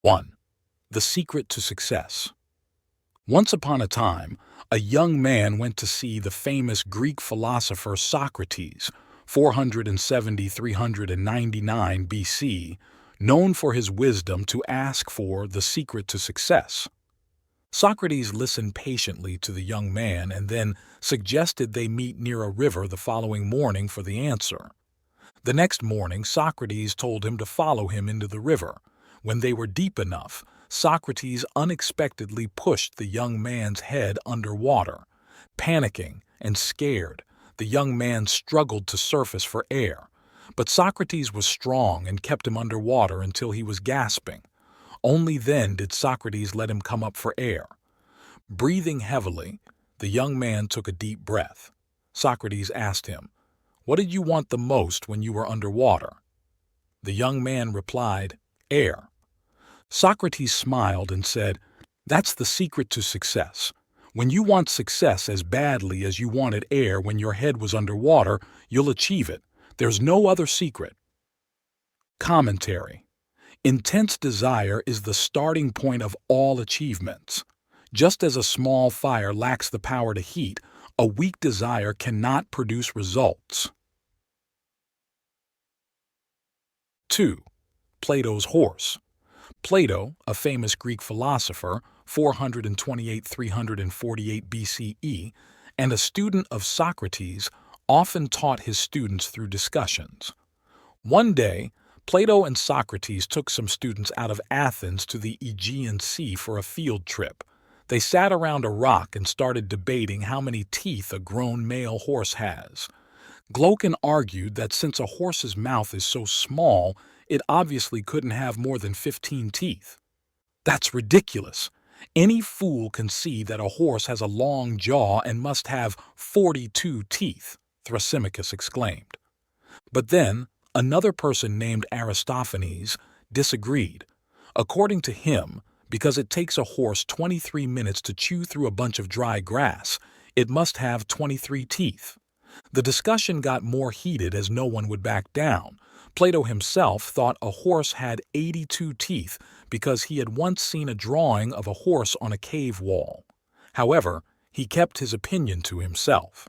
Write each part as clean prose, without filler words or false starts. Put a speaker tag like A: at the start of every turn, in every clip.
A: 1. The secret to success. Once upon a time, a young man went to see the famous Greek philosopher Socrates, 470–399 BC, known for his wisdom, to ask for the secret to success. Socrates listened patiently to the young man and then suggested they meet near a river the following morning for the answer. The next morning, Socrates told him to follow him into the river. When they were deep enough, Socrates unexpectedly pushed the young man's head under water. Panicking and scared, the young man struggled to surface for air, but Socrates was strong and kept him under water until he was gasping. Only then did Socrates let him come up for air. Breathing heavily, the young man took a deep breath. Socrates asked him, "What did you want the most when you were underwater?" The young man replied, "Air." Socrates smiled and said, "That's the secret to success. When you want success as badly as you wanted air when your head was underwater, you'll achieve it. There's no other secret." Commentary. Intense desire is the starting point of all achievements. Just as a small fire lacks the power to heat, a weak desire cannot produce results. 2. Plato's horse. Plato, a famous Greek philosopher, 428–348 BCE, and a student of Socrates, often taught his students through discussions. One day, Plato and Socrates took some students out of Athens to the Aegean Sea for a field trip. They sat around a rock and started debating how many teeth a grown male horse has. Glaucon argued that since a horse's mouth is so small, it obviously couldn't have more than 15 teeth. "That's ridiculous. Any fool can see that a horse has a long jaw and must have 42 teeth, Thrasymachus exclaimed. But then, another person named Aristophanes disagreed. According to him, because it takes a horse 23 minutes to chew through a bunch of dry grass, it must have 23 teeth. The discussion got more heated as no one would back down. Plato himself thought a horse had 82 teeth because he had once seen a drawing of a horse on a cave wall. However, he kept his opinion to himself.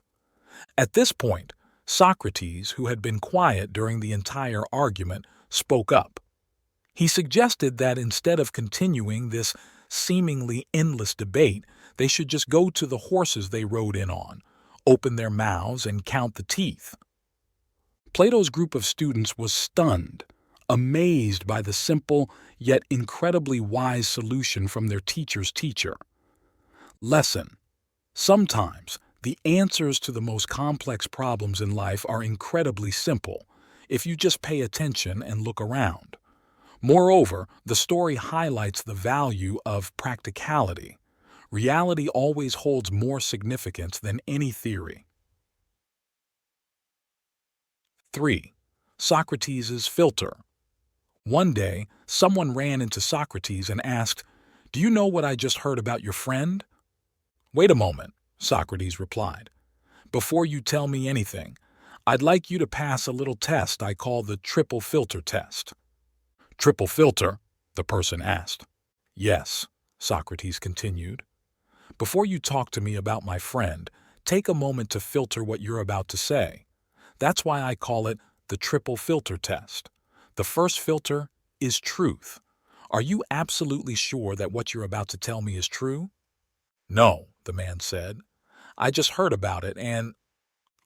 A: At this point, Socrates, who had been quiet during the entire argument, spoke up. He suggested that instead of continuing this seemingly endless debate, they should just go to the horses they rode in on, open their mouths, and count the teeth. Plato's group of students was stunned, amazed by the simple yet incredibly wise solution from their teacher's teacher. Lesson: sometimes the answers to the most complex problems in life are incredibly simple if you just pay attention and look around. Moreover, the story highlights the value of practicality. Reality always holds more significance than any theory. 3. Socrates' filter. One day, someone ran into Socrates and asked, "Do you know what I just heard about your friend?" "Wait a moment," Socrates replied. "Before you tell me anything, I'd like you to pass a little test I call the triple filter test." "Triple filter?" the person asked. "Yes," Socrates continued. "Before you talk to me about my friend, take a moment to filter what you're about to say. That's why I call it the triple filter test. The first filter is truth. Are you absolutely sure that what you're about to tell me is true?" "No," the man said. "I just heard about it and—"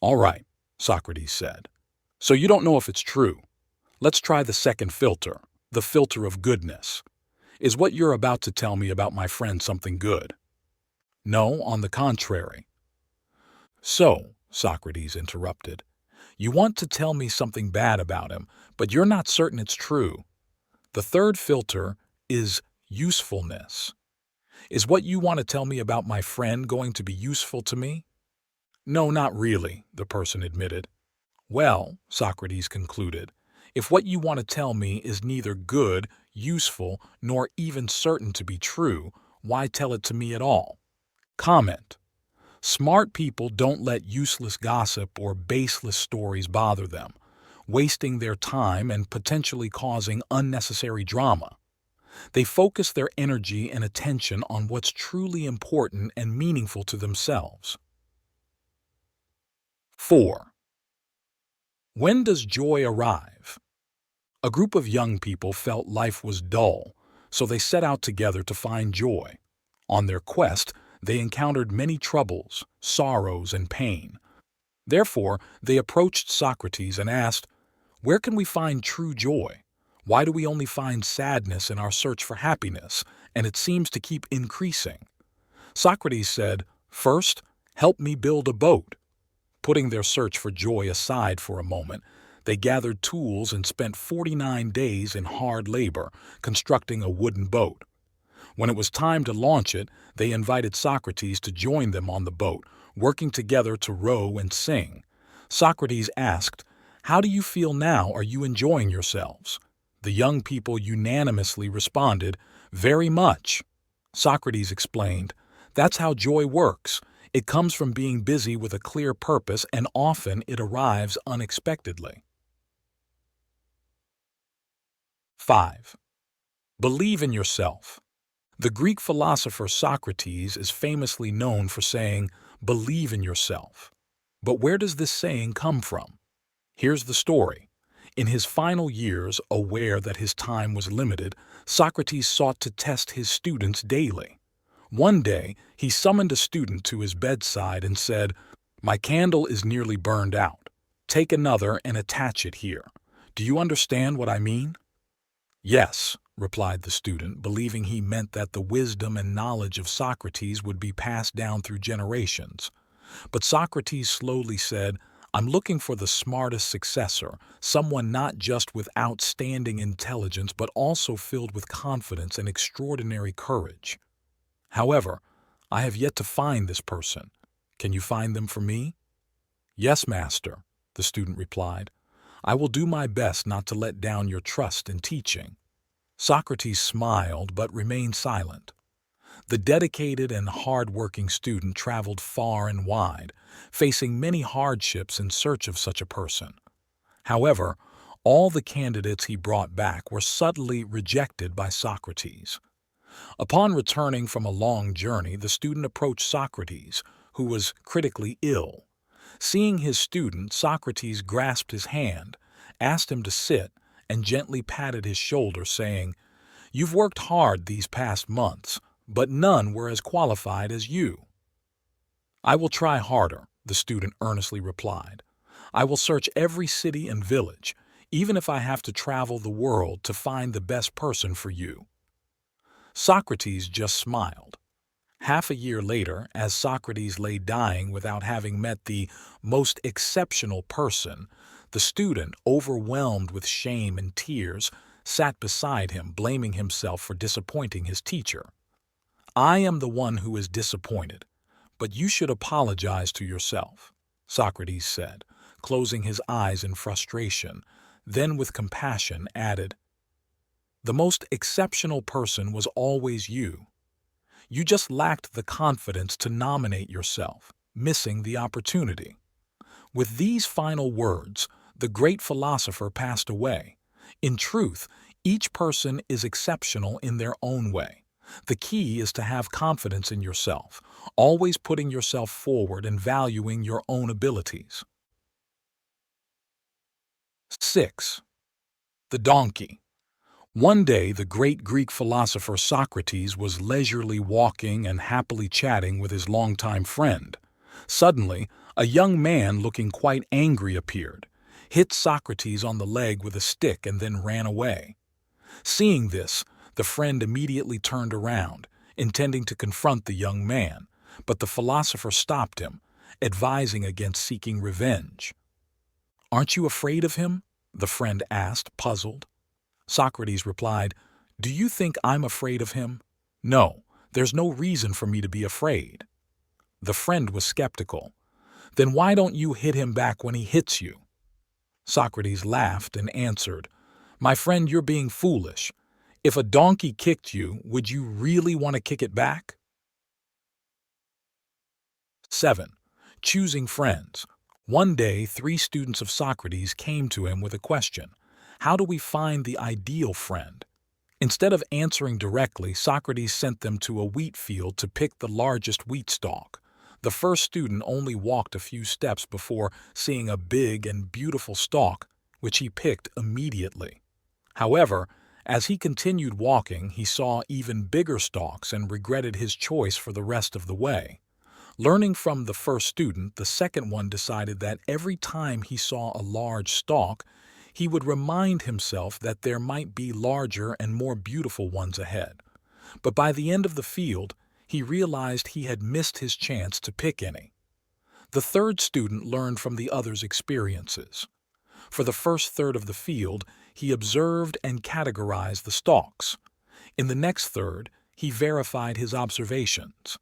A: "All right," Socrates said. "So you don't know if it's true. Let's try the second filter, the filter of goodness. Is what you're about to tell me about my friend something good?" "No, on the contrary." "So," Socrates interrupted, "you want to tell me something bad about him, but you're not certain it's true. The third filter is usefulness. Is what you want to tell me about my friend going to be useful to me?" "No, not really," the person admitted. "Well," Socrates concluded, "if what you want to tell me is neither good, useful, nor even certain to be true, why tell it to me at all?" Comment: smart people don't let useless gossip or baseless stories bother them, wasting their time and potentially causing unnecessary drama. They focus their energy and attention on what's truly important and meaningful to themselves. 4. When does joy arrive? A group of young people felt life was dull, so they set out together to find joy. On their quest, they encountered many troubles, sorrows, and pain. Therefore, they approached Socrates and asked, "Where can we find true joy? Why do we only find sadness in our search for happiness, and it seems to keep increasing?" Socrates said, "First, help me build a boat." Putting their search for joy aside for a moment, they gathered tools and spent 49 days in hard labor constructing a wooden boat. When it was time to launch it, they invited Socrates to join them on the boat, working together to row and sing. Socrates asked, "How do you feel now? Are you enjoying yourselves?" The young people unanimously responded, "Very much." Socrates explained, "That's how joy works. It comes from being busy with a clear purpose, and often it arrives unexpectedly." 5. Believe in yourself. The Greek philosopher Socrates is famously known for saying, "Believe in yourself." But where does this saying come from? Here's the story. In his final years, aware that his time was limited, Socrates sought to test his students daily. One day, he summoned a student to his bedside and said, "My candle is nearly burned out. Take another and attach it here. Do you understand what I mean?" "Yes," replied the student, believing he meant that the wisdom and knowledge of Socrates would be passed down through generations. But Socrates slowly said, "I'm looking for the smartest successor, someone not just with outstanding intelligence but also filled with confidence and extraordinary courage. However, I have yet to find this person. Can you find them for me?" "Yes, master," the student replied. "I will do my best not to let down your trust in teaching." Socrates smiled but remained silent. The dedicated and hard-working student traveled far and wide, facing many hardships in search of such a person. However, all the candidates he brought back were subtly rejected by Socrates. Upon returning from a long journey, the student approached Socrates, who was critically ill. Seeing his student, Socrates grasped his hand, asked him to sit, and gently patted his shoulder, saying, "You've worked hard these past months, but none were as qualified as you." "I will try harder," the student earnestly replied. "I will search every city and village, even if I have to travel the world to find the best person for you." Socrates just smiled. Half a year later, as Socrates lay dying without having met the most exceptional person, the student, overwhelmed with shame and tears, sat beside him, blaming himself for disappointing his teacher. "I am the one who is disappointed, but you should apologize to yourself," Socrates said, closing his eyes in frustration, then with compassion added, "The most exceptional person was always you. You just lacked the confidence to nominate yourself, missing the opportunity." With these final words, the great philosopher passed away. In truth, each person is exceptional in their own way. The key is to have confidence in yourself, always putting yourself forward and valuing your own abilities. 6. The donkey. One day, the great Greek philosopher Socrates was leisurely walking and happily chatting with his longtime friend. Suddenly, a young man looking quite angry appeared, hit Socrates on the leg with a stick, and then ran away. Seeing this, the friend immediately turned around, intending to confront the young man, but the philosopher stopped him, advising against seeking revenge. "Aren't you afraid of him?" the friend asked, puzzled. Socrates replied, "Do you think I'm afraid of him? No, there's no reason for me to be afraid." The friend was skeptical. "Then why don't you hit him back when he hits you?" Socrates laughed and answered, "My friend, you're being foolish. If a donkey kicked you, would you really want to kick it back?" 7. Choosing friends. One day, 3 students of Socrates came to him with a question. "How do we find the ideal friend?" Instead of answering directly, Socrates sent them to a wheat field to pick the largest wheat stalk. The first student only walked a few steps before seeing a big and beautiful stalk, which he picked immediately. However, as he continued walking, he saw even bigger stalks and regretted his choice for the rest of the way. Learning from the first student, the second one decided that every time he saw a large stalk, he would remind himself that there might be larger and more beautiful ones ahead. But by the end of the field, he realized he had missed his chance to pick any. The third student learned from the others' experiences. For the first third of the field, he observed and categorized the stalks. In the next third, he verified his observations.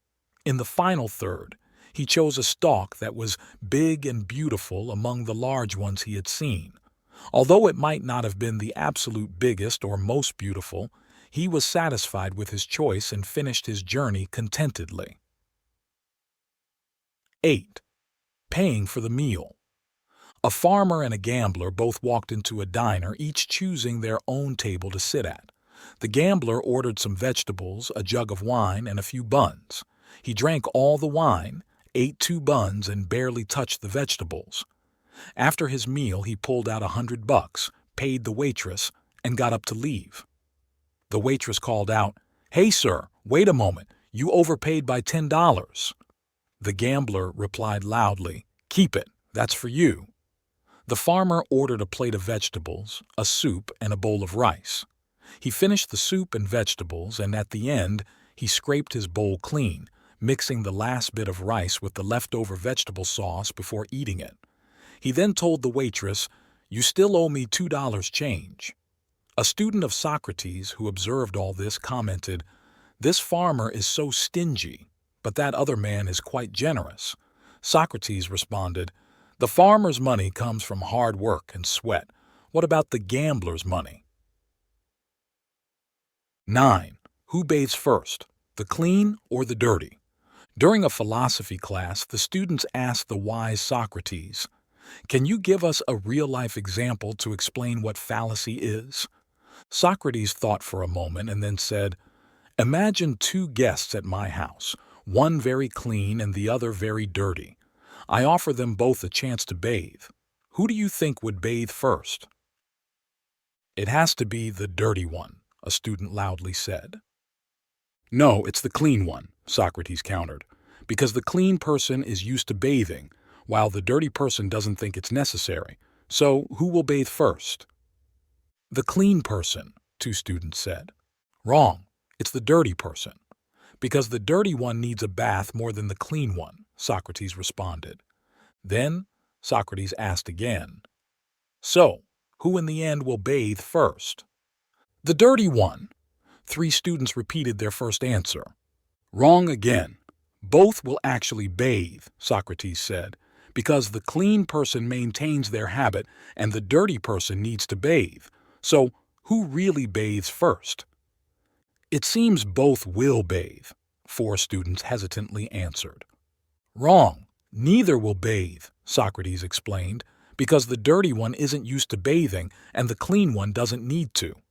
A: In the final third, he chose a stalk that was big and beautiful among the large ones he had seen. Although it might not have been the absolute biggest or most beautiful, he was satisfied with his choice and finished his journey contentedly. 8. Paying for the meal. A farmer and a gambler both walked into a diner, each choosing their own table to sit at. The gambler ordered some vegetables, a jug of wine, and a few buns. He drank all the wine, ate 2 buns, and barely touched the vegetables. After his meal, he pulled out $100, paid the waitress, and got up to leave. The waitress called out, "Hey, sir, wait a moment. You overpaid by $10. The gambler replied loudly, "Keep it. That's for you." The farmer ordered a plate of vegetables, a soup, and a bowl of rice. He finished the soup and vegetables, and at the end, he scraped his bowl clean, mixing the last bit of rice with the leftover vegetable sauce before eating it. He then told the waitress, "You still owe me $2 change." A student of Socrates who observed all this commented, "This farmer is so stingy, but that other man is quite generous." Socrates responded, "The farmer's money comes from hard work and sweat. What about the gambler's money?" 9. Who bathes first, the clean or the dirty? During a philosophy class, the students asked the wise Socrates, "Can you give us a real-life example to explain what fallacy is?" Socrates thought for a moment and then said, "Imagine 2 guests at my house, one very clean and the other very dirty. I offer them both a chance to bathe. Who do you think would bathe first?" "It has to be the dirty one," a student loudly said. "No, it's the clean one," Socrates countered, "because the clean person is used to bathing, while the dirty person doesn't think it's necessary. So, who will bathe first?" "The clean person," 2 students said. "Wrong. It's the dirty person. Because the dirty one needs a bath more than the clean one," Socrates responded. Then, Socrates asked again, "So, who in the end will bathe first?" "The dirty one." 3 students repeated their first answer. "Wrong again. Both will actually bathe," Socrates said, "because the clean person maintains their habit and the dirty person needs to bathe. So, who really bathes first?" "It seems both will bathe," 4 students hesitantly answered. "Wrong. Neither will bathe," Socrates explained, "because the dirty one isn't used to bathing and the clean one doesn't need to."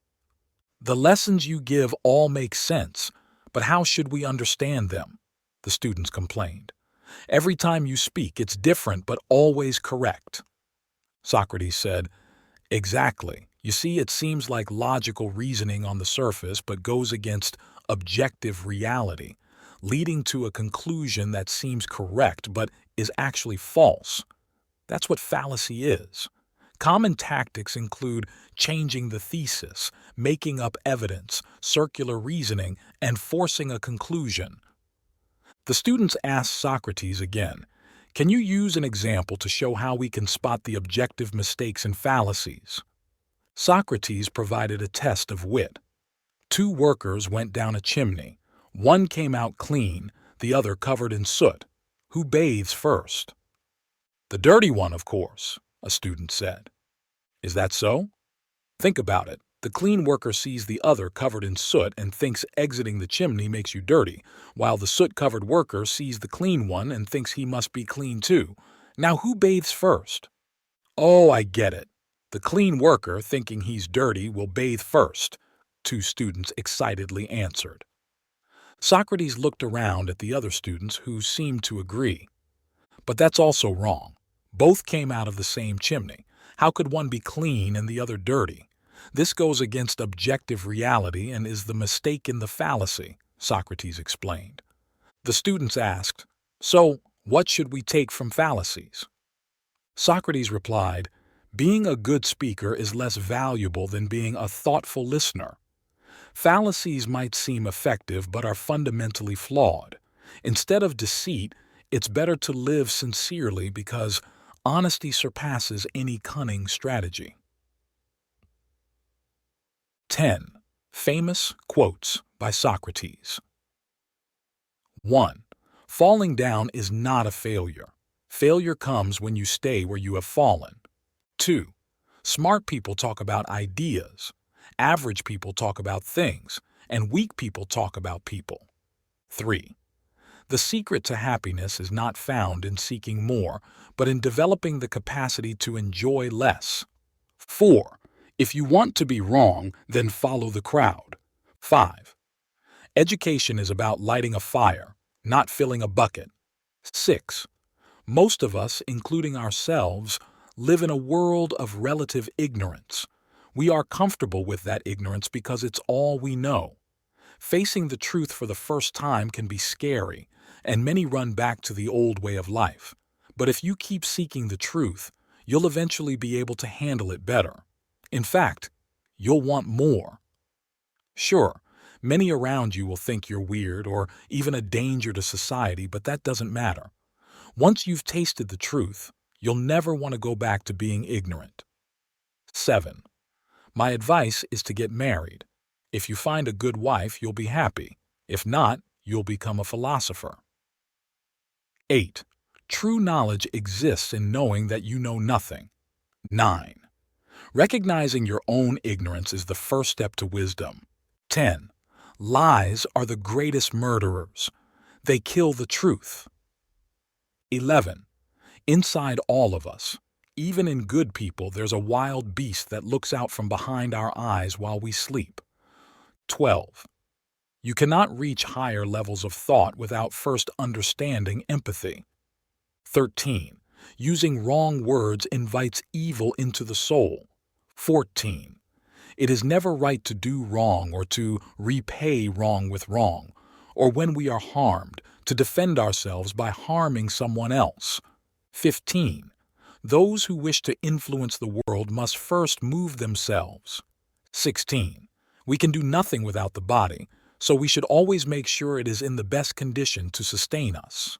A: "The lessons you give all make sense, but how should we understand them?" the students complained. "Every time you speak, it's different but always correct." Socrates said, "Exactly. You see, it seems like logical reasoning on the surface but goes against objective reality, leading to a conclusion that seems correct but is actually false. That's what fallacy is. Common tactics include changing the thesis, making up evidence, circular reasoning, and forcing a conclusion." The students asked Socrates again, "Can you use an example to show how we can spot the objective mistakes and fallacies?" Socrates provided a test of wit. 2 workers went down a chimney. One came out clean, the other covered in soot. Who bathes first? "The dirty one, of course," a student said. "Is that so?" "Think about it. The clean worker sees the other covered in soot and thinks exiting the chimney makes you dirty, while the soot-covered worker sees the clean one and thinks he must be clean too. Now who bathes first?" "Oh, I get it. The clean worker, thinking he's dirty, will bathe first. two students excitedly answered. Socrates looked around at the other students who seemed to agree. But that's also wrong. Both came out of the same chimney. How could one be clean and the other dirty? This goes against objective reality and is the mistake in the fallacy, Socrates explained. The students asked, "So, what should we take from fallacies?" Socrates replied, "Being a good speaker is less valuable than being a thoughtful listener. Fallacies might seem effective but are fundamentally flawed. Instead of deceit, it's better to live sincerely because honesty surpasses any cunning strategy." 10. Famous quotes by Socrates. 1. Falling down is not a failure. Failure comes when you stay where you have fallen. 2. Smart people talk about ideas. Average people talk about things, and weak people talk about people. 3. The secret to happiness is not found in seeking more, but in developing the capacity to enjoy less. 4. If you want to be wrong, then follow the crowd. 5. Education is about lighting a fire, not filling a bucket. 6. Most of us, including ourselves, live in a world of relative ignorance. We are comfortable with that ignorance because it's all we know. Facing the truth for the first time can be scary, and many run back to the old way of life. But if you keep seeking the truth, you'll eventually be able to handle it better. In fact, you'll want more. Sure, many around you will think you're weird or even a danger to society, but that doesn't matter. Once you've tasted the truth, you'll never want to go back to being ignorant. 7. My advice is to get married. If you find a good wife, you'll be happy. If not, you'll become a philosopher. 8. True knowledge exists in knowing that you know nothing. 9. Recognizing your own ignorance is the first step to wisdom. 10. Lies are the greatest murderers. They kill the truth. 11. Inside all of us, even in good people, there's a wild beast that looks out from behind our eyes while we sleep. 12. You cannot reach higher levels of thought without first understanding empathy. 13. Using wrong words invites evil into the soul. 14. It is never right to do wrong or to repay wrong with wrong, or when we are harmed, to defend ourselves by harming someone else. 15. Those who wish to influence the world must first move themselves. 16. We can do nothing without the body, so we should always make sure it is in the best condition to sustain us.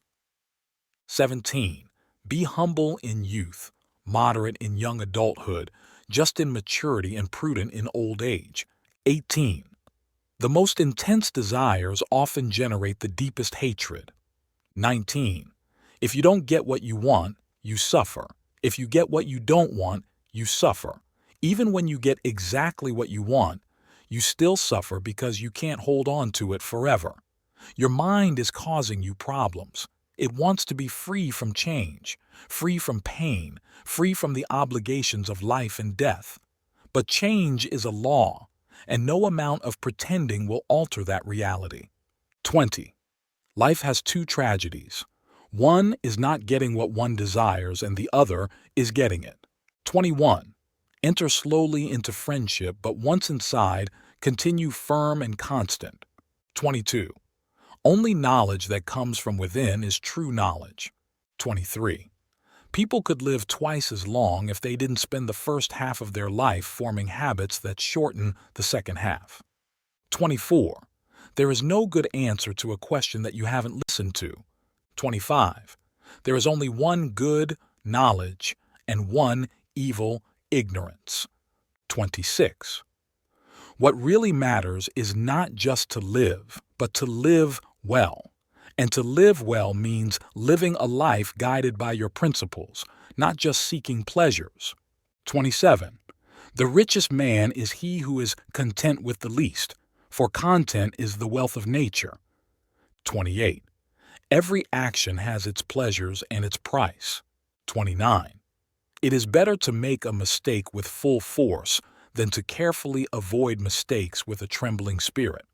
A: 17. Be humble in youth, moderate in young adulthood, just in maturity and prudent in old age. 18. The most intense desires often generate the deepest hatred. 19. If you don't get what you want, you suffer. If you get what you don't want, you suffer. Even when you get exactly what you want, you still suffer because you can't hold on to it forever. Your mind is causing you problems. It wants to be free from change, free from pain, free from the obligations of life and death. But change is a law, and no amount of pretending will alter that reality. 20. Life has two tragedies. One is not getting what one desires, and the other is getting it. 21. Enter slowly into friendship, but once inside, continue firm and constant. 22. Only knowledge that comes from within is true knowledge. 23. People could live twice as long if they didn't spend the first half of their life forming habits that shorten the second half. 24. There is no good answer to a question that you haven't listened to. 25. There is only one good knowledge and one evil ignorance. 26. What really matters is not just to live, but to live well. And to live well means living a life guided by your principles, not just seeking pleasures. 27. The richest man is he who is content with the least, for content is the wealth of nature. 28. Every action has its pleasures and its price. 29. It is better to make a mistake with full force than to carefully avoid mistakes with a trembling spirit.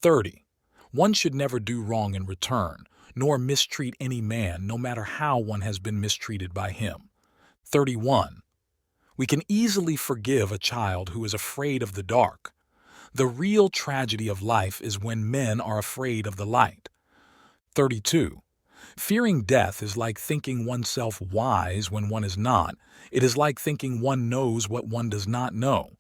A: 30. One should never do wrong in return, nor mistreat any man, no matter how one has been mistreated by him. 31. We can easily forgive a child who is afraid of the dark. The real tragedy of life is when men are afraid of the light. 32. Fearing death is like thinking oneself wise when one is not. It is like thinking one knows what one does not know.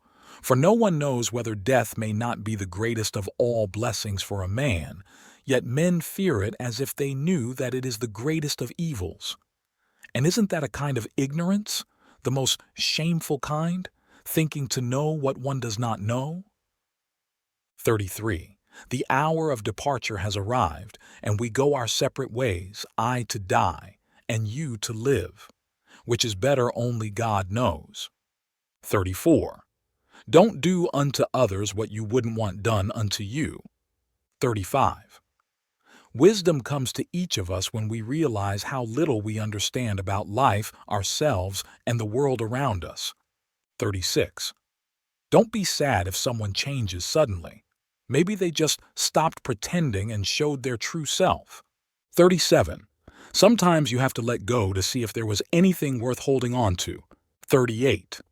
A: For no one knows whether death may not be the greatest of all blessings for a man, yet men fear it as if they knew that it is the greatest of evils. And isn't that a kind of ignorance, the most shameful kind, thinking to know what one does not know? 33. The hour of departure has arrived, and we go our separate ways, I to die, and you to live. Which is better only God knows. 34. Don't do unto others what you wouldn't want done unto you. 35. Wisdom comes to each of us when we realize how little we understand about life, ourselves, and the world around us. 36. Don't be sad if someone changes suddenly. Maybe they just stopped pretending and showed their true self. 37. Sometimes you have to let go to see if there was anything worth holding on to. 38.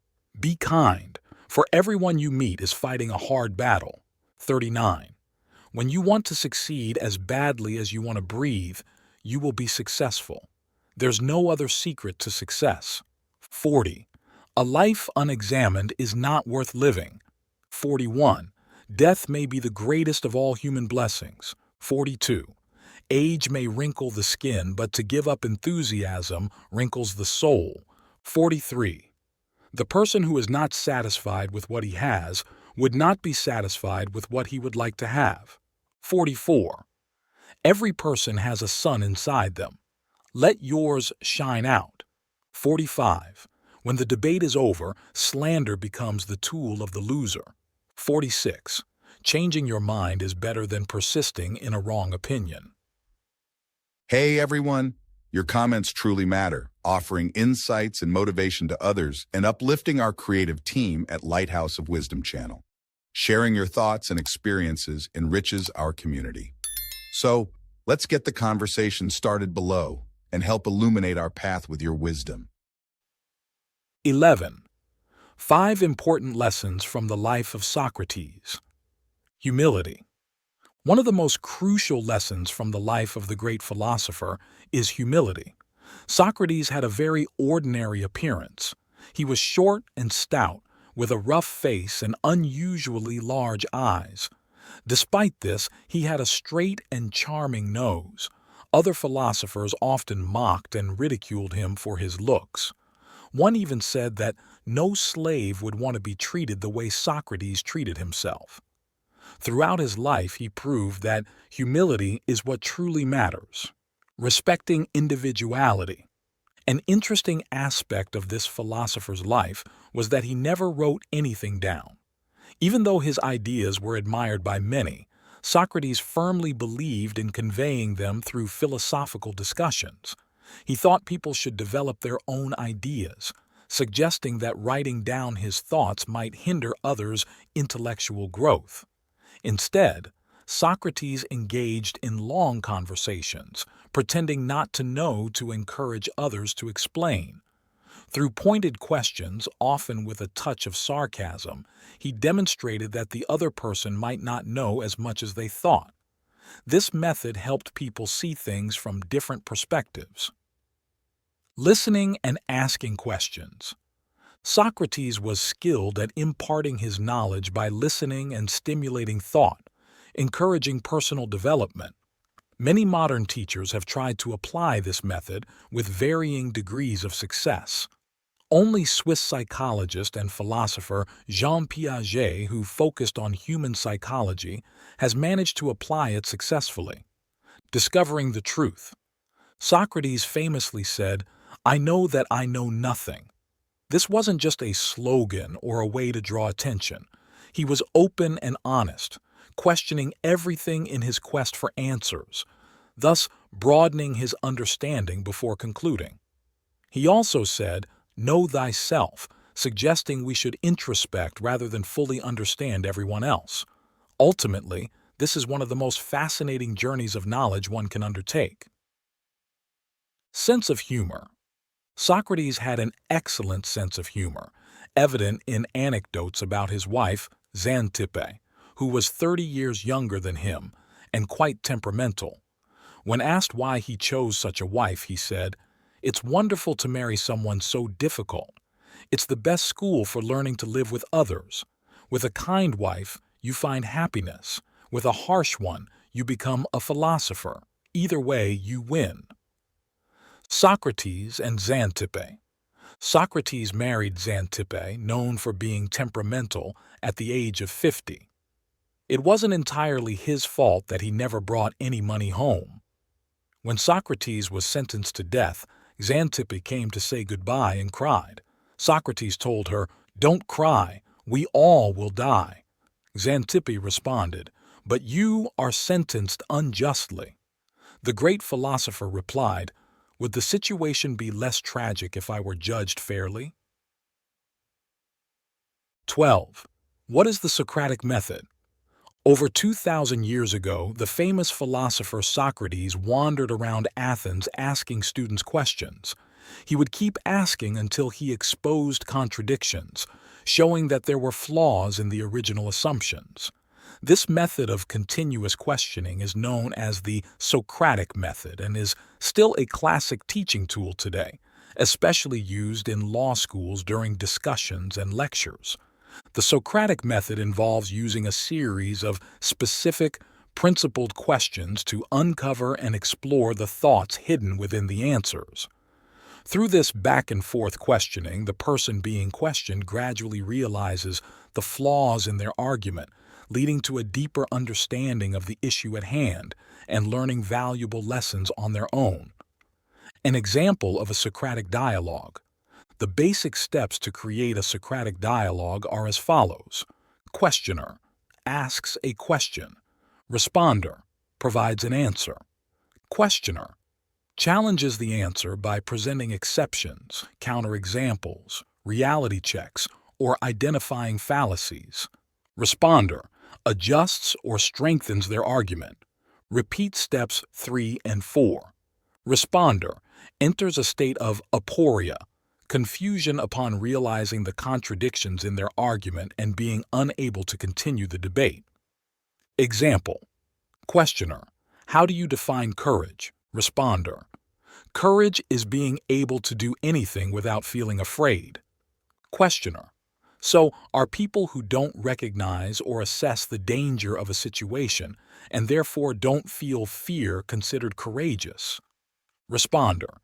A: Be kind, for everyone you meet is fighting a hard battle. 39. When you want to succeed as badly as you want to breathe, you will be successful. There's no other secret to success. 40. A life unexamined is not worth living. 41. Death may be the greatest of all human blessings. 42. Age may wrinkle the skin, but to give up enthusiasm wrinkles the soul. 43. The person who is not satisfied with what he has would not be satisfied with what he would like to have. 44. Every person has a sun inside them. Let yours shine out. 45. When the debate is over, slander becomes the tool of the loser. 46. Changing your mind is better than persisting in a wrong opinion.
B: Hey everyone, your comments truly matter, offering insights and motivation to others and uplifting our creative team at Lighthouse of Wisdom channel. Sharing your thoughts and experiences enriches our community. So, let's get the conversation started below and help illuminate our path with your wisdom.
A: 11. 5 important lessons from the life of Socrates. Humility. One of the most crucial lessons from the life of the great philosopher is humility. Socrates had a very ordinary appearance. He was short and stout, with a rough face and unusually large eyes. Despite this, he had a straight and charming nose. Other philosophers often mocked and ridiculed him for his looks. One even said that no slave would want to be treated the way Socrates treated himself. Throughout his life, he proved that humility is what truly matters. Respecting individuality. An interesting aspect of this philosopher's life was that he never wrote anything down. Even though his ideas were admired by many, Socrates firmly believed in conveying them through philosophical discussions. He thought people should develop their own ideas, suggesting that writing down his thoughts might hinder others' intellectual growth. Instead, Socrates engaged in long conversations, pretending not to know to encourage others to explain. Through pointed questions, often with a touch of sarcasm, he demonstrated that the other person might not know as much as they thought. This method helped people see things from different perspectives. Listening and asking questions. Socrates was skilled at imparting his knowledge by listening and stimulating thought, encouraging personal development. Many modern teachers have tried to apply this method with varying degrees of success. Only Swiss psychologist and philosopher Jean Piaget, who focused on human psychology, has managed to apply it successfully. Discovering the truth. Socrates famously said, "I know that I know nothing." This wasn't just a slogan or a way to draw attention. He was open and honest, questioning everything in his quest for answers, thus broadening his understanding before concluding. He also said, "Know thyself," suggesting we should introspect rather than fully understand everyone else. Ultimately, this is one of the most fascinating journeys of knowledge one can undertake. Sense of humor. Socrates had an excellent sense of humor, evident in anecdotes about his wife, Xanthippe, who was 30 years younger than him and quite temperamental. When asked why he chose such a wife, he said, "It's wonderful to marry someone so difficult. It's the best school for learning to live with others. With a kind wife, you find happiness. With a harsh one, you become a philosopher. Either way, you win." Socrates and Xanthippe. Socrates married Xanthippe, known for being temperamental, at the age of 50. It wasn't entirely his fault that he never brought any money home. When Socrates was sentenced to death, Xanthippe came to say goodbye and cried. Socrates told her, "Don't cry, we all will die." Xanthippe responded, "But you are sentenced unjustly." The great philosopher replied, "Would the situation be less tragic if I were judged fairly?" 12. What is the Socratic method? Over 2,000 years ago, the famous philosopher Socrates wandered around Athens asking students questions. He would keep asking until he exposed contradictions, showing that there were flaws in the original assumptions. This method of continuous questioning is known as the Socratic method and is still a classic teaching tool today, especially used in law schools during discussions and lectures. The Socratic method involves using a series of specific, principled questions to uncover and explore the thoughts hidden within the answers. Through this back-and-forth questioning, the person being questioned gradually realizes the flaws in their argument, leading to a deeper understanding of the issue at hand and learning valuable lessons on their own. An example of a Socratic dialogue. The basic steps to create a Socratic dialogue are as follows. Questioner asks a question. Responder provides an answer. Questioner challenges the answer by presenting exceptions, counterexamples, reality checks, or identifying fallacies. Responder adjusts or strengthens their argument. Repeat steps 3 and 4. Responder enters a state of aporia, confusion upon realizing the contradictions in their argument and being unable to continue the debate. Example. Questioner. How do you define courage? Responder. Courage is being able to do anything without feeling afraid. Questioner. So, are people who don't recognize or assess the danger of a situation and therefore don't feel fear considered courageous? Responder.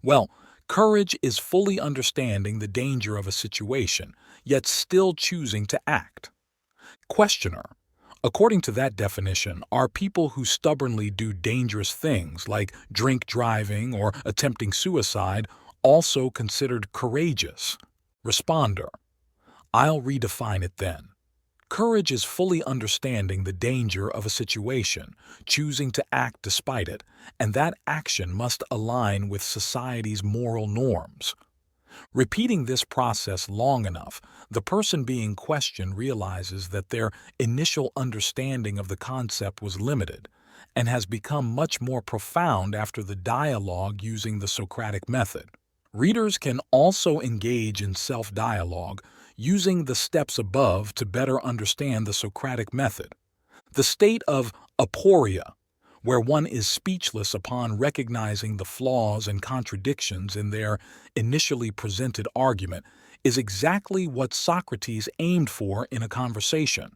A: Well, courage is fully understanding the danger of a situation, yet still choosing to act. Questioner. According to that definition, are people who stubbornly do dangerous things like drink driving or attempting suicide also considered courageous? Responder. I'll redefine it then. Courage is fully understanding the danger of a situation, choosing to act despite it, and that action must align with society's moral norms. Repeating this process long enough, the person being questioned realizes that their initial understanding of the concept was limited and has become much more profound after the dialogue using the Socratic method. Readers can also engage in self-dialogue using the steps above to better understand the Socratic method. The state of aporia, where one is speechless upon recognizing the flaws and contradictions in their initially presented argument, is exactly what Socrates aimed for in a conversation.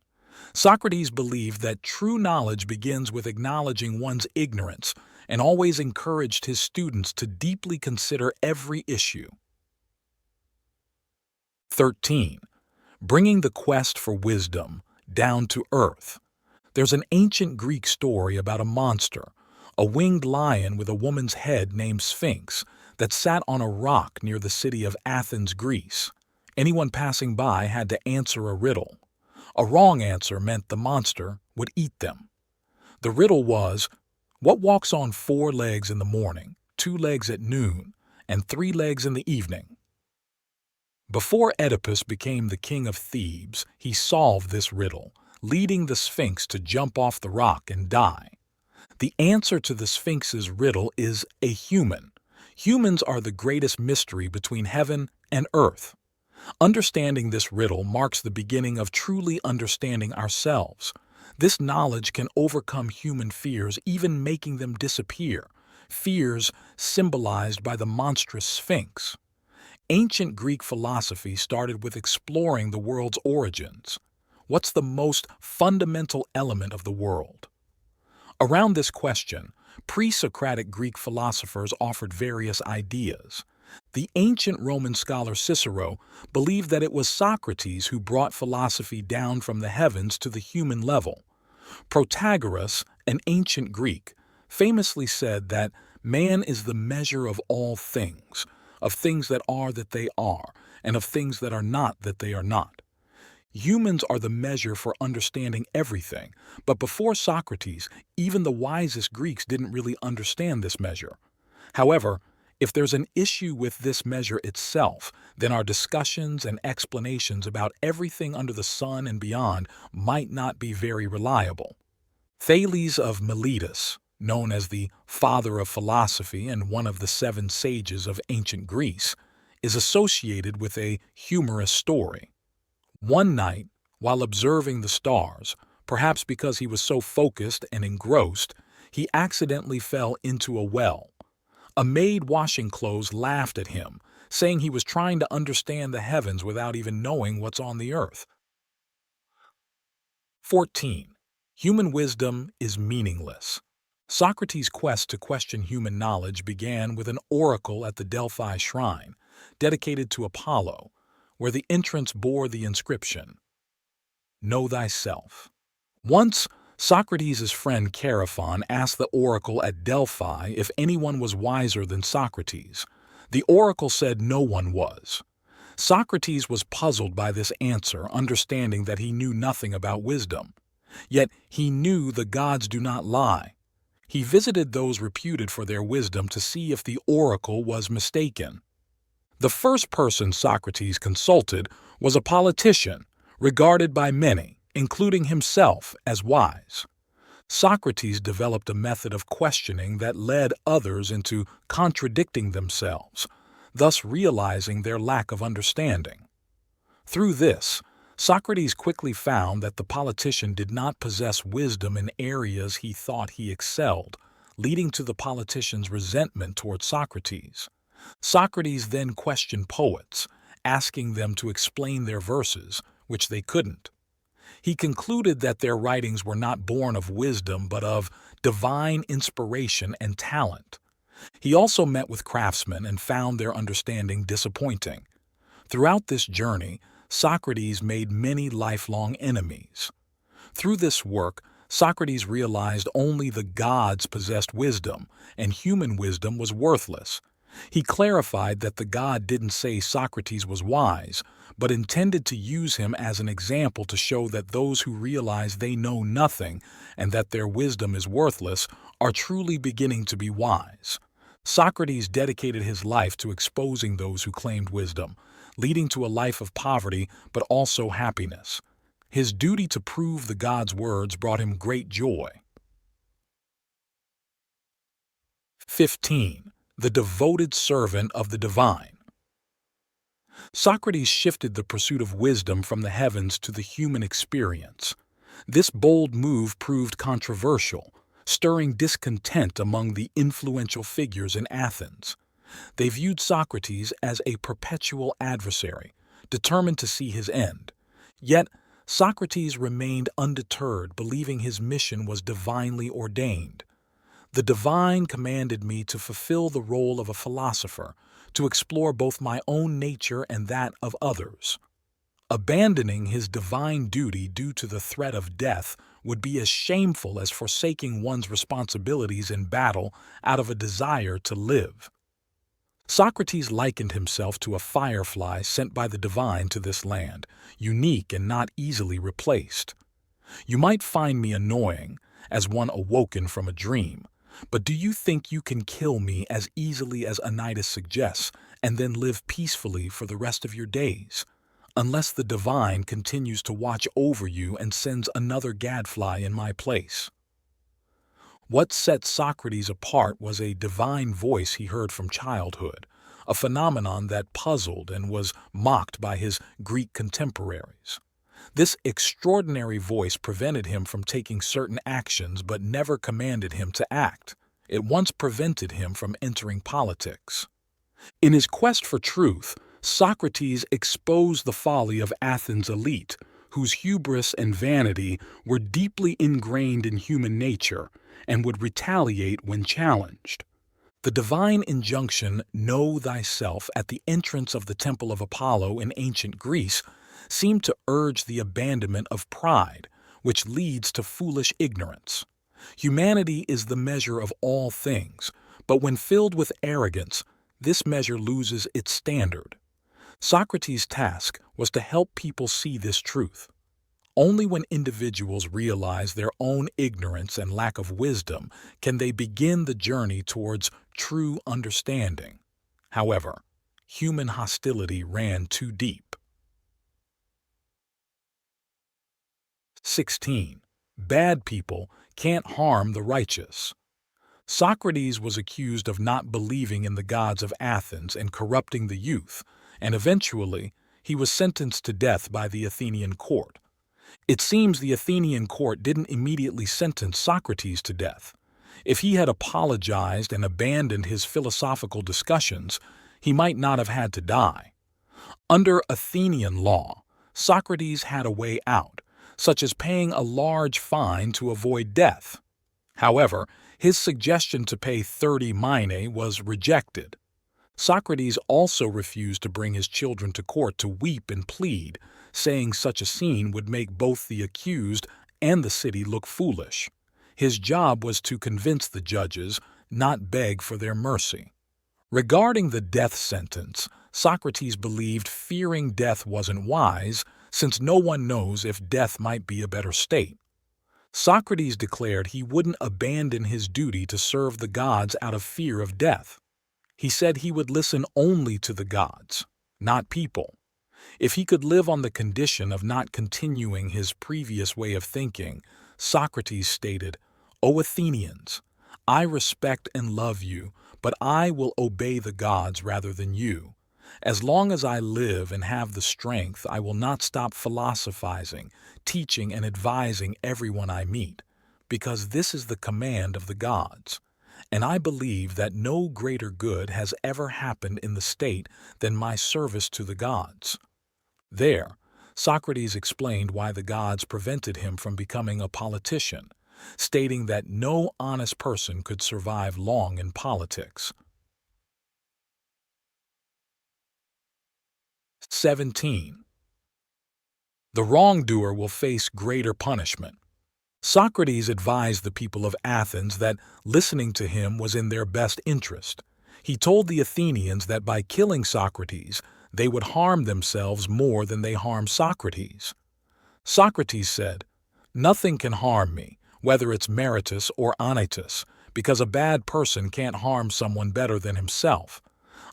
A: Socrates believed that true knowledge begins with acknowledging one's ignorance and always encouraged his students to deeply consider every issue. 13. Bringing the quest for wisdom down to earth. There's an ancient Greek story about a monster, a winged lion with a woman's head named Sphinx, that sat on a rock near the city of Athens, Greece. Anyone passing by had to answer a riddle. A wrong answer meant the monster would eat them. The riddle was, what walks on 4 legs in the morning, 2 legs at noon, and 3 legs in the evening? Before Oedipus became the king of Thebes, he solved this riddle, leading the Sphinx to jump off the rock and die. The answer to the Sphinx's riddle is a human. Humans are the greatest mystery between heaven and earth. Understanding this riddle marks the beginning of truly understanding ourselves. This knowledge can overcome human fears, even making them disappear, fears symbolized by the monstrous Sphinx. Ancient Greek philosophy started with exploring the world's origins. What's the most fundamental element of the world? Around this question, pre-Socratic Greek philosophers offered various ideas. The ancient Roman scholar Cicero believed that it was Socrates who brought philosophy down from the heavens to the human level. Protagoras, an ancient Greek, famously said that man is the measure of all things, of things that they are, and of things that are not that they are not. Humans are the measure for understanding everything, but before Socrates, even the wisest Greeks didn't really understand this measure. However, if there's an issue with this measure itself, then our discussions and explanations about everything under the sun and beyond might not be very reliable. Thales of Miletus, known as the father of philosophy and one of the 7 sages of ancient Greece, is associated with a humorous story. One night, while observing the stars, perhaps because he was so focused and engrossed, he accidentally fell into a well. A maid washing clothes laughed at him, saying he was trying to understand the heavens without even knowing what's on the earth. 14. Human wisdom is meaningless. Socrates' quest to question human knowledge began with an oracle at the Delphi shrine, dedicated to Apollo, where the entrance bore the inscription, "Know thyself." Once, Socrates' friend Chaerephon asked the oracle at Delphi if anyone was wiser than Socrates. The oracle said no one was. Socrates was puzzled by this answer, understanding that he knew nothing about wisdom. Yet he knew the gods do not lie. He visited those reputed for their wisdom to see if the oracle was mistaken. The first person Socrates consulted was a politician, regarded by many, including himself, as wise. Socrates developed a method of questioning that led others into contradicting themselves, thus realizing their lack of understanding. Through this, Socrates quickly found that the politician did not possess wisdom in areas he thought he excelled, leading to the politician's resentment toward Socrates. Socrates then questioned poets, asking them to explain their verses, which they couldn't. He concluded that their writings were not born of wisdom but of divine inspiration and talent. He also met with craftsmen and found their understanding disappointing. Throughout this journey, Socrates made many lifelong enemies. Through this work, Socrates realized only the gods possessed wisdom, and human wisdom was worthless. He clarified that the god didn't say Socrates was wise, but intended to use him as an example to show that those who realize they know nothing and that their wisdom is worthless are truly beginning to be wise. Socrates dedicated his life to exposing those who claimed wisdom, leading to a life of poverty but also happiness. His duty to prove the god's words brought him great joy. 15. The devoted servant of the divine. Socrates shifted the pursuit of wisdom from the heavens to the human experience. This bold move proved controversial, stirring discontent among the influential figures in Athens. They viewed Socrates as a perpetual adversary, determined to see his end. Yet, Socrates remained undeterred, believing his mission was divinely ordained. The divine commanded me to fulfill the role of a philosopher, to explore both my own nature and that of others. Abandoning his divine duty due to the threat of death would be as shameful as forsaking one's responsibilities in battle out of a desire to live. Socrates likened himself to a firefly sent by the divine to this land, unique and not easily replaced. You might find me annoying, as one awoken from a dream, But do you think you can kill me as easily as Anytus suggests and then live peacefully for the rest of your days? Unless the divine continues to watch over you and sends another gadfly in my place. What set Socrates apart was a divine voice he heard from childhood, a phenomenon that puzzled and was mocked by his Greek contemporaries. This extraordinary voice prevented him from taking certain actions but never commanded him to act. It once prevented him from entering politics. In his quest for truth, Socrates exposed the folly of Athens' elite, whose hubris and vanity were deeply ingrained in human nature and would retaliate when challenged. The divine injunction, "Know thyself," at the entrance of the Temple of Apollo in ancient Greece, seemed to urge the abandonment of pride, which leads to foolish ignorance. Humanity is the measure of all things, but when filled with arrogance, this measure loses its standard. Socrates' task was to help people see this truth. Only when individuals realize their own ignorance and lack of wisdom can they begin the journey towards true understanding. However, human hostility ran too deep. 16. Bad people can't harm the righteous. Socrates was accused of not believing in the gods of Athens and corrupting the youth, and eventually he was sentenced to death by the Athenian court. It seems the Athenian court didn't immediately sentence Socrates to death. If he had apologized and abandoned his philosophical discussions, he might not have had to die. Under Athenian law, Socrates had a way out, such as paying a large fine to avoid death. However, his suggestion to pay 30 minae was rejected. Socrates also refused to bring his children to court to weep and plead, saying such a scene would make both the accused and the city look foolish. His job was to convince the judges, not beg for their mercy. Regarding the death sentence, Socrates believed fearing death wasn't wise, since no one knows if death might be a better state. Socrates declared he wouldn't abandon his duty to serve the gods out of fear of death. He said he would listen only to the gods, not people. If he could live on the condition of not continuing his previous way of thinking, Socrates stated, "O Athenians, I respect and love you, but I will obey the gods rather than you. As long as I live and have the strength, I will not stop philosophizing, teaching and advising everyone I meet, because this is the command of the gods. And I believe that no greater good has ever happened in the state than my service to the gods." There, Socrates explained why the gods prevented him from becoming a politician, stating that no honest person could survive long in politics. 17. The wrongdoer will face greater punishment. Socrates advised the people of Athens that listening to him was in their best interest. He told the Athenians that by killing Socrates, they would harm themselves more than they harmed Socrates. Socrates said, "Nothing can harm me, whether it's Meritus or Anytus, because a bad person can't harm someone better than himself.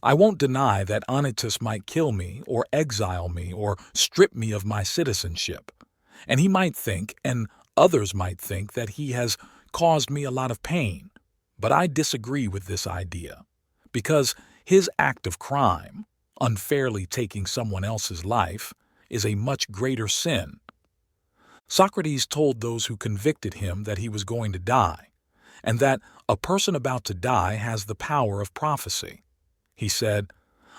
A: I won't deny that Anytus might kill me or exile me or strip me of my citizenship. And he might think, and others might think, that he has caused me a lot of pain. But I disagree with this idea, because his act of crime, unfairly taking someone else's life, is a much greater sin." Socrates told those who convicted him that he was going to die, and that a person about to die has the power of prophecy. He said,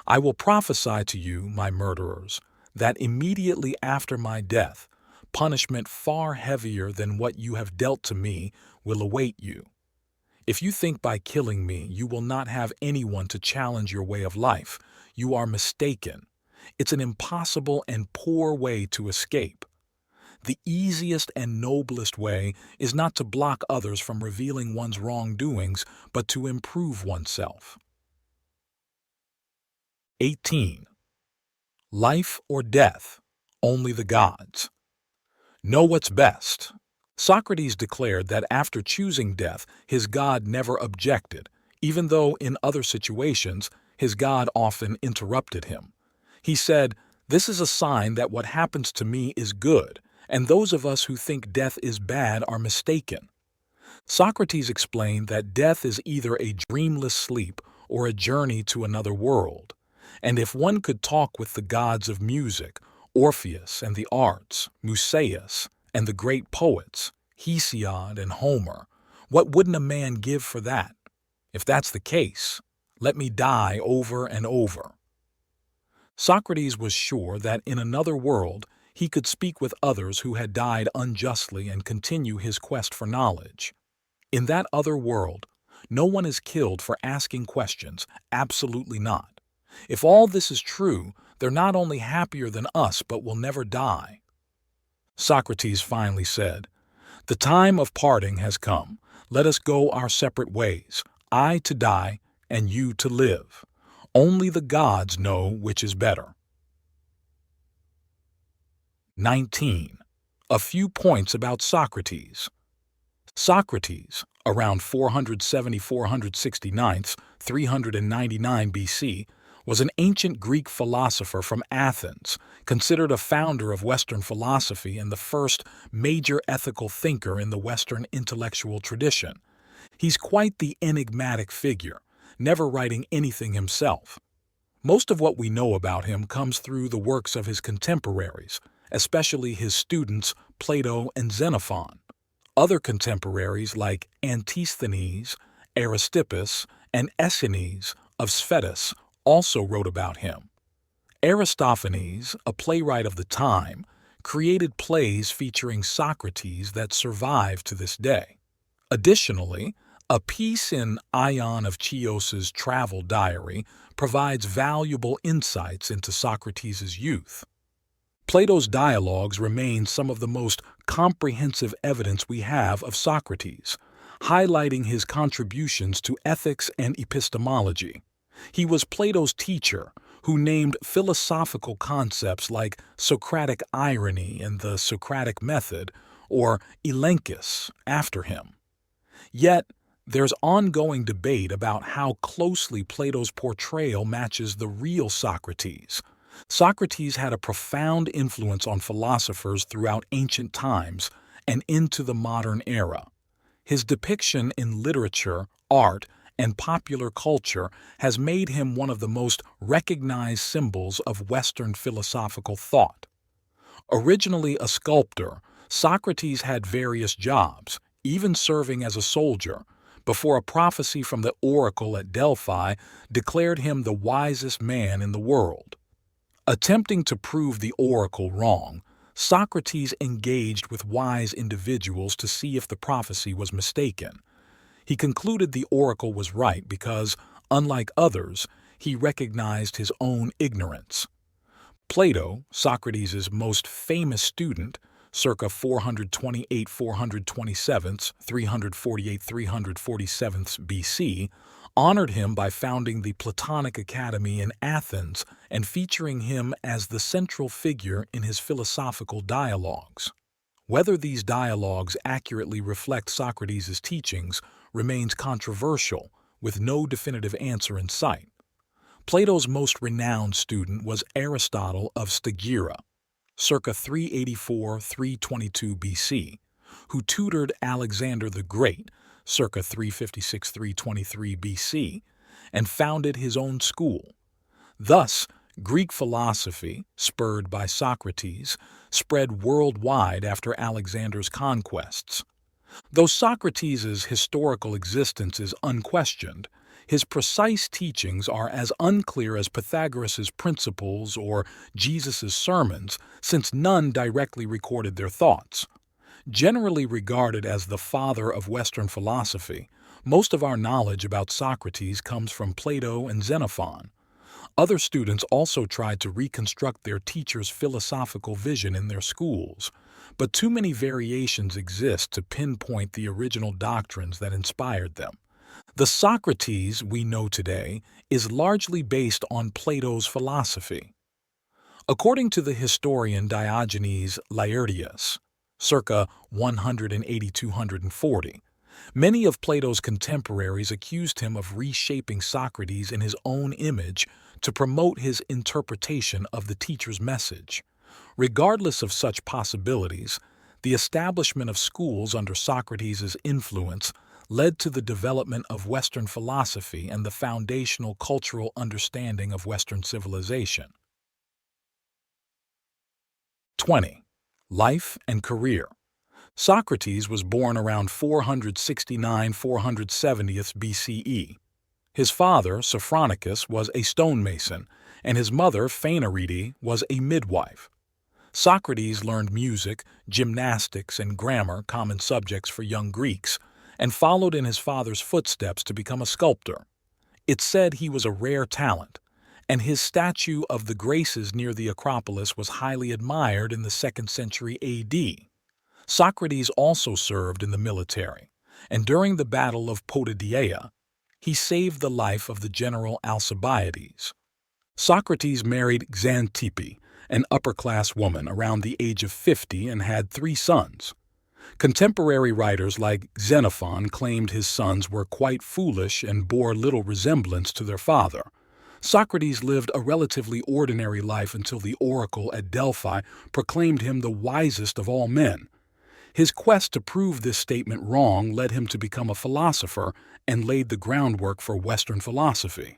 A: "I will prophesy to you, my murderers, that immediately after my death, punishment far heavier than what you have dealt to me will await you. If you think by killing me you will not have anyone to challenge your way of life, you are mistaken. It's an impossible and poor way to escape. The easiest and noblest way is not to block others from revealing one's wrongdoings, but to improve oneself." 18. Life or death, only the gods. Know what's best. Socrates declared that after choosing death, his God never objected, even though in other situations his God often interrupted him. He said, "This is a sign that what happens to me is good, and those of us who think death is bad are mistaken." Socrates explained that death is either a dreamless sleep or a journey to another world, and if one could talk with the gods of music, Orpheus and the arts, Musaeus, and the great poets, Hesiod and Homer, what wouldn't a man give for that? If that's the case, let me die over and over. Socrates was sure that in another world he could speak with others who had died unjustly and continue his quest for knowledge. In that other world, no one is killed for asking questions, absolutely not. If all this is true, they're not only happier than us but will never die. Socrates finally said, "The time of parting has come. Let us go our separate ways, I to die and you to live. Only the gods know which is better." 19. A few points about Socrates. Socrates, around 470–469, 399 BC, was an ancient Greek philosopher from Athens, considered a founder of Western philosophy and the first major ethical thinker in the Western intellectual tradition. He's quite the enigmatic figure, never writing anything himself. Most of what we know about him comes through the works of his contemporaries, especially his students Plato and Xenophon. Other contemporaries like Antisthenes, Aristippus, and Aeschines of Sphetus also wrote about him. Aristophanes, a playwright of the time, created plays featuring Socrates that survive to this day. Additionally, a piece in Ion of Chios's travel diary provides valuable insights into Socrates' youth. Plato's dialogues remain some of the most comprehensive evidence we have of Socrates, highlighting his contributions to ethics and epistemology. He was Plato's teacher, who named philosophical concepts like Socratic irony and the Socratic method, or elenchus, after him. Yet, there's ongoing debate about how closely Plato's portrayal matches the real Socrates. Socrates had a profound influence on philosophers throughout ancient times and into the modern era. His depiction in literature, art, and popular culture has made him one of the most recognized symbols of Western philosophical thought. Originally a sculptor, Socrates had various jobs, even serving as a soldier, before a prophecy from the oracle at Delphi declared him the wisest man in the world. Attempting to prove the oracle wrong, Socrates engaged with wise individuals to see if the prophecy was mistaken. He concluded the oracle was right because, unlike others, he recognized his own ignorance. Plato, Socrates' most famous student, circa 428–427, 348–347 BC, honored him by founding the Platonic Academy in Athens and featuring him as the central figure in his philosophical dialogues. Whether these dialogues accurately reflect Socrates' teachings remains controversial, with no definitive answer in sight. Plato's most renowned student was Aristotle of Stagira, circa 384–322 BC, who tutored Alexander the Great, circa 356–323 BC, and founded his own school. Thus, Greek philosophy, spurred by Socrates, spread worldwide after Alexander's conquests. Though Socrates' historical existence is unquestioned, his precise teachings are as unclear as Pythagoras' principles or Jesus' sermons, since none directly recorded their thoughts. Generally regarded as the father of Western philosophy, most of our knowledge about Socrates comes from Plato and Xenophon. Other students also tried to reconstruct their teacher's philosophical vision in their schools, but too many variations exist to pinpoint the original doctrines that inspired them. The Socrates we know today is largely based on Plato's philosophy. According to the historian Diogenes Laertius, circa 180–240. Many of Plato's contemporaries accused him of reshaping Socrates in his own image to promote his interpretation of the teacher's message. Regardless of such possibilities, the establishment of schools under Socrates' influence led to the development of Western philosophy and the foundational cultural understanding of Western civilization. 20. Life and career. Socrates was born around 469–470 BCE. His father, Sophronicus, was a stonemason, and his mother, Phaenarete, was a midwife. Socrates learned music, gymnastics, and grammar, common subjects for young Greeks, and followed in his father's footsteps to become a sculptor. It's said he was a rare talent, and his statue of the Graces near the Acropolis was highly admired in the 2nd century AD. Socrates also served in the military, and during the Battle of Potidaea, he saved the life of the general Alcibiades. Socrates married Xanthippe, an upper-class woman, around the age of 50 and had 3 sons. Contemporary writers like Xenophon claimed his sons were quite foolish and bore little resemblance to their father. Socrates lived a relatively ordinary life until the oracle at Delphi proclaimed him the wisest of all men. His quest to prove this statement wrong led him to become a philosopher and laid the groundwork for Western philosophy.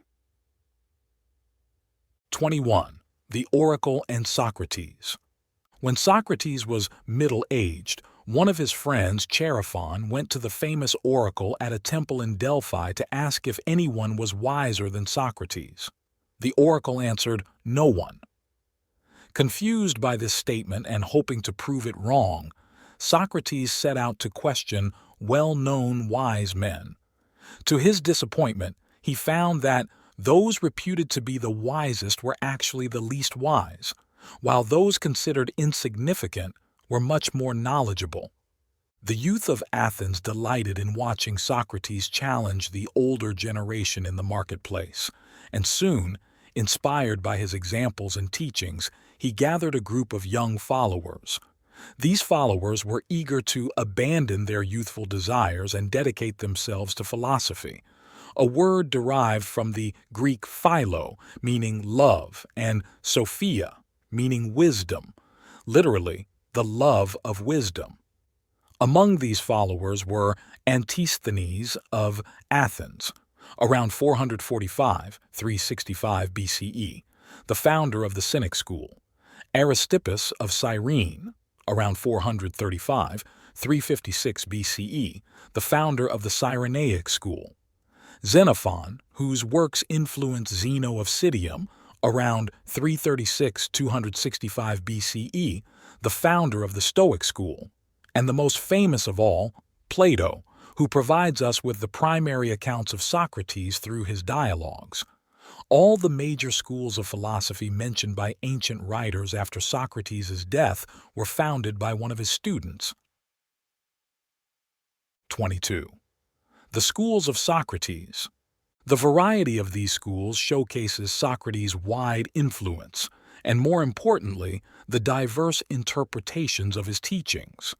A: 21. The Oracle and Socrates. When Socrates was middle-aged, one of his friends, Chaerephon, went to the famous oracle at a temple in Delphi to ask if anyone was wiser than Socrates. The oracle answered, "No one." Confused by this statement and hoping to prove it wrong, Socrates set out to question well-known wise men. To his disappointment, he found that those reputed to be the wisest were actually the least wise, while those considered insignificant were much more knowledgeable. The youth of Athens delighted in watching Socrates challenge the older generation in the marketplace, and soon, inspired by his examples and teachings, he gathered a group of young followers. These followers were eager to abandon their youthful desires and dedicate themselves to philosophy, a word derived from the Greek philo, meaning love, and sophia, meaning wisdom, literally, the love of wisdom. Among these followers were Antisthenes of Athens, around 445–365 BCE, the founder of the Cynic school; Aristippus of Cyrene, around 435–356 BCE, the founder of the Cyrenaic school; Xenophon, whose works influenced Zeno of Citium, around 336–265 BCE, the founder of the Stoic school; and the most famous of all, Plato, who provides us with the primary accounts of Socrates through his dialogues. All the major schools of philosophy mentioned by ancient writers after Socrates' death were founded by one of his students. 22. The schools of Socrates. The variety of these schools showcases Socrates' wide influence, and more importantly, the diverse interpretations of his teachings.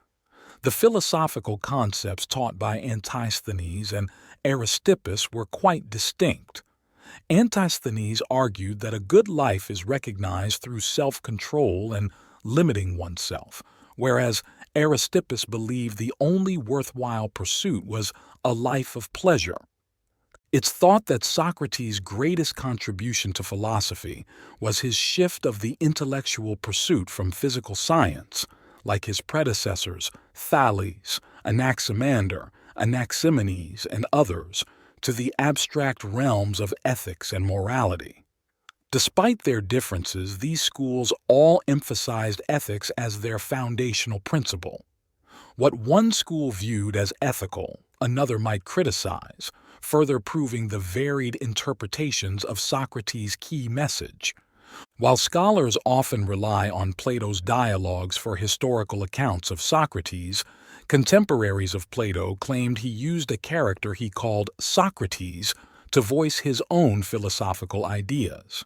A: The philosophical concepts taught by Antisthenes and Aristippus were quite distinct. Antisthenes argued that a good life is recognized through self-control and limiting oneself, whereas Aristippus believed the only worthwhile pursuit was a life of pleasure. It's thought that Socrates' greatest contribution to philosophy was his shift of the intellectual pursuit from physical science, like his predecessors Thales, Anaximander, Anaximenes, and others, to the abstract realms of ethics and morality. Despite their differences, these schools all emphasized ethics as their foundational principle. What one school viewed as ethical, another might criticize, further proving the varied interpretations of Socrates' key message. While scholars often rely on Plato's dialogues for historical accounts of Socrates, contemporaries of Plato claimed he used a character he called Socrates to voice his own philosophical ideas.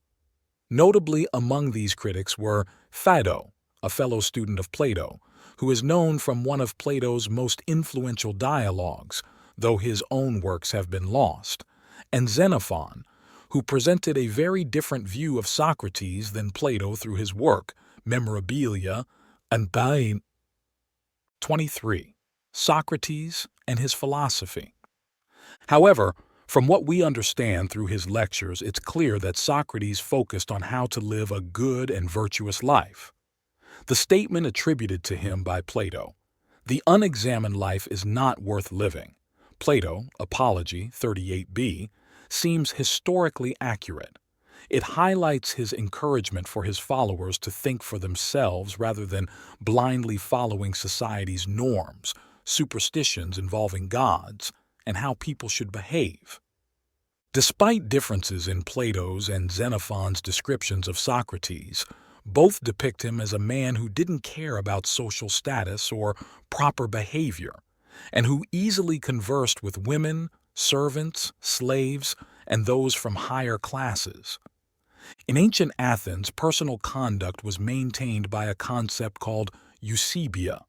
A: Notably among these critics were Phaedo, a fellow student of Plato, who is known from one of Plato's most influential dialogues, though his own works have been lost, and Xenophon, who presented a very different view of Socrates than Plato through his work, Memorabilia and Bain. 23. Socrates and his philosophy. However, from what we understand through his lectures, it's clear that Socrates focused on how to live a good and virtuous life. The statement attributed to him by Plato, "The unexamined life is not worth living," Plato, Apology 38b, seems historically accurate. It highlights his encouragement for his followers to think for themselves rather than blindly following society's norms, superstitions involving gods, and how people should behave. Despite differences in Plato's and Xenophon's descriptions of Socrates, both depict him as a man who didn't care about social status or proper behavior, and who easily conversed with women, servants, slaves, and those from higher classes. In ancient Athens, personal conduct was maintained by a concept called eusebia,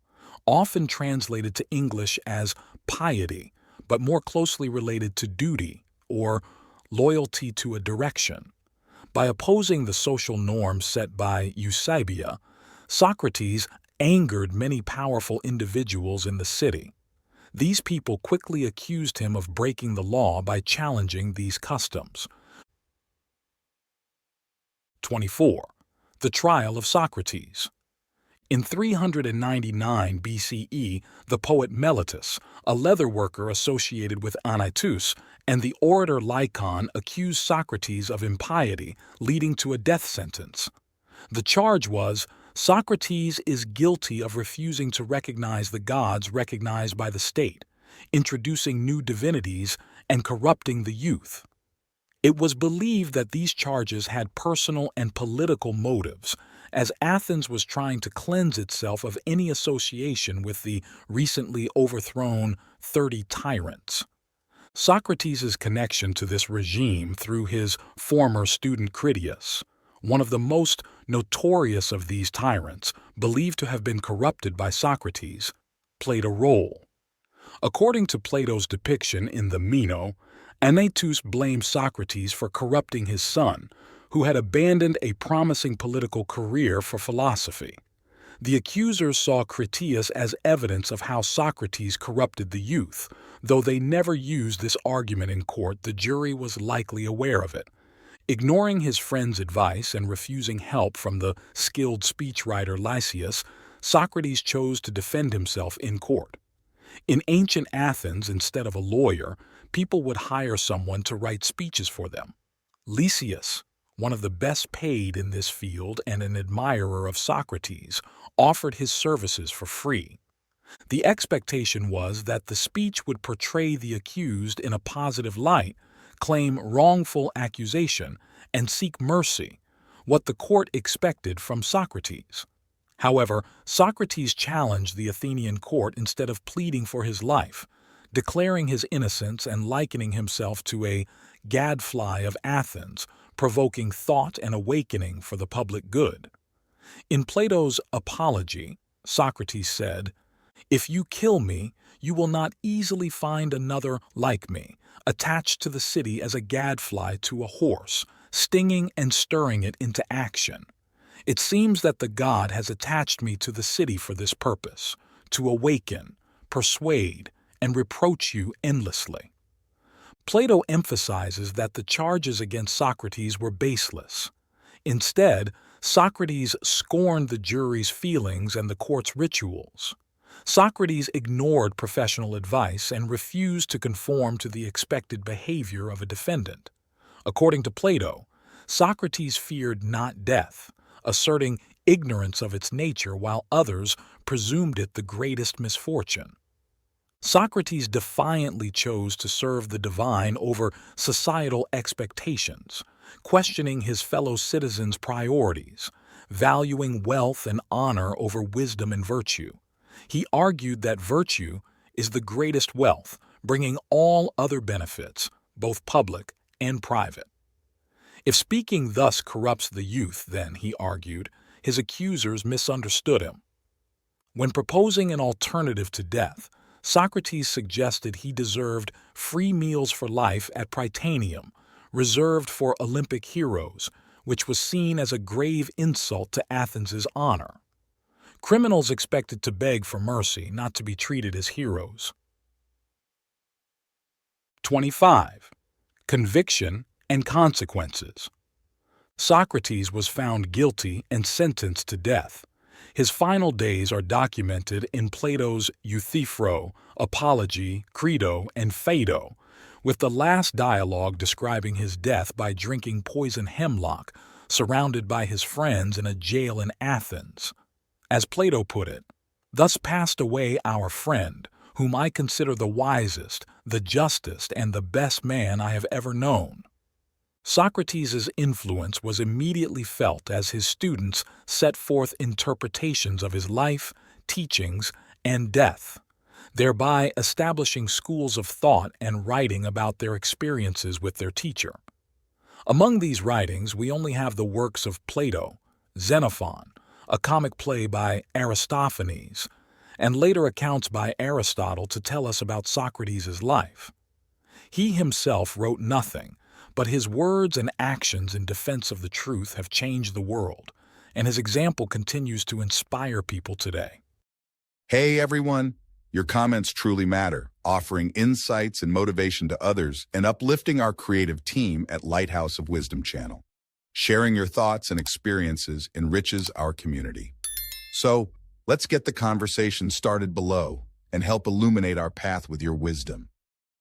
A: often translated to English as piety, but more closely related to duty or loyalty to a direction. By opposing the social norms set by eusebia, Socrates angered many powerful individuals in the city. These people quickly accused him of breaking the law by challenging these customs. 24. The trial of Socrates. In 399 BCE, the poet Meletus, a leather worker associated with Anytus, and the orator Lycon accused Socrates of impiety, leading to a death sentence. The charge was, Socrates is guilty of refusing to recognize the gods recognized by the state, introducing new divinities, and corrupting the youth. It was believed that these charges had personal and political motives, as Athens was trying to cleanse itself of any association with the recently overthrown 30 tyrants. Socrates' connection to this regime through his former student Critias, one of the most notorious of these tyrants, believed to have been corrupted by Socrates, played a role. According to Plato's depiction in the Meno, Anytus blamed Socrates for corrupting his son, who had abandoned a promising political career for philosophy. The accusers saw Critias as evidence of how Socrates corrupted the youth. Though they never used this argument in court, the jury was likely aware of it. Ignoring his friend's advice and refusing help from the skilled speechwriter Lysias, Socrates chose to defend himself in court. In ancient Athens, instead of a lawyer, people would hire someone to write speeches for them. Lysias, one of the best paid in this field and an admirer of Socrates, offered his services for free. The expectation was that the speech would portray the accused in a positive light, claim wrongful accusation, and seek mercy, what the court expected from Socrates. However, Socrates challenged the Athenian court instead of pleading for his life, declaring his innocence and likening himself to a gadfly of Athens, provoking thought and awakening for the public good. In Plato's Apology, Socrates said, "If you kill me, you will not easily find another like me, attached to the city as a gadfly to a horse, stinging and stirring it into action. It seems that the god has attached me to the city for this purpose, to awaken, persuade, and reproach you endlessly." Plato emphasizes that the charges against Socrates were baseless. Instead, Socrates scorned the jury's feelings and the court's rituals. Socrates ignored professional advice and refused to conform to the expected behavior of a defendant. According to Plato, Socrates feared not death, asserting ignorance of its nature while others presumed it the greatest misfortune. Socrates defiantly chose to serve the divine over societal expectations, questioning his fellow citizens' priorities, valuing wealth and honor over wisdom and virtue. He argued that virtue is the greatest wealth, bringing all other benefits, both public and private. If speaking thus corrupts the youth, then, he argued, his accusers misunderstood him. When proposing an alternative to death, Socrates suggested he deserved free meals for life at Prytaneum, reserved for Olympic heroes, which was seen as a grave insult to Athens's honor. Criminals expected to beg for mercy, not to be treated as heroes. 25. Conviction and consequences. Socrates was found guilty and sentenced to death. His final days are documented in Plato's Euthyphro, Apology, Credo, and Phaedo, with the last dialogue describing his death by drinking poison hemlock, surrounded by his friends in a jail in Athens. As Plato put it, "Thus passed away our friend, whom I consider the wisest, the justest, and the best man I have ever known." Socrates' influence was immediately felt as his students set forth interpretations of his life, teachings, and death, thereby establishing schools of thought and writing about their experiences with their teacher. Among these writings, we only have the works of Plato, Xenophon, a comic play by Aristophanes, and later accounts by Aristotle to tell us about Socrates' life. He himself wrote nothing, but his words and actions in defense of the truth have changed the world, and his example continues to inspire people today.
B: Hey everyone, your comments truly matter, offering insights and motivation to others and uplifting our creative team at Lighthouse of Wisdom channel. Sharing your thoughts and experiences enriches our community. So, let's get the conversation started below and help illuminate our path with your wisdom.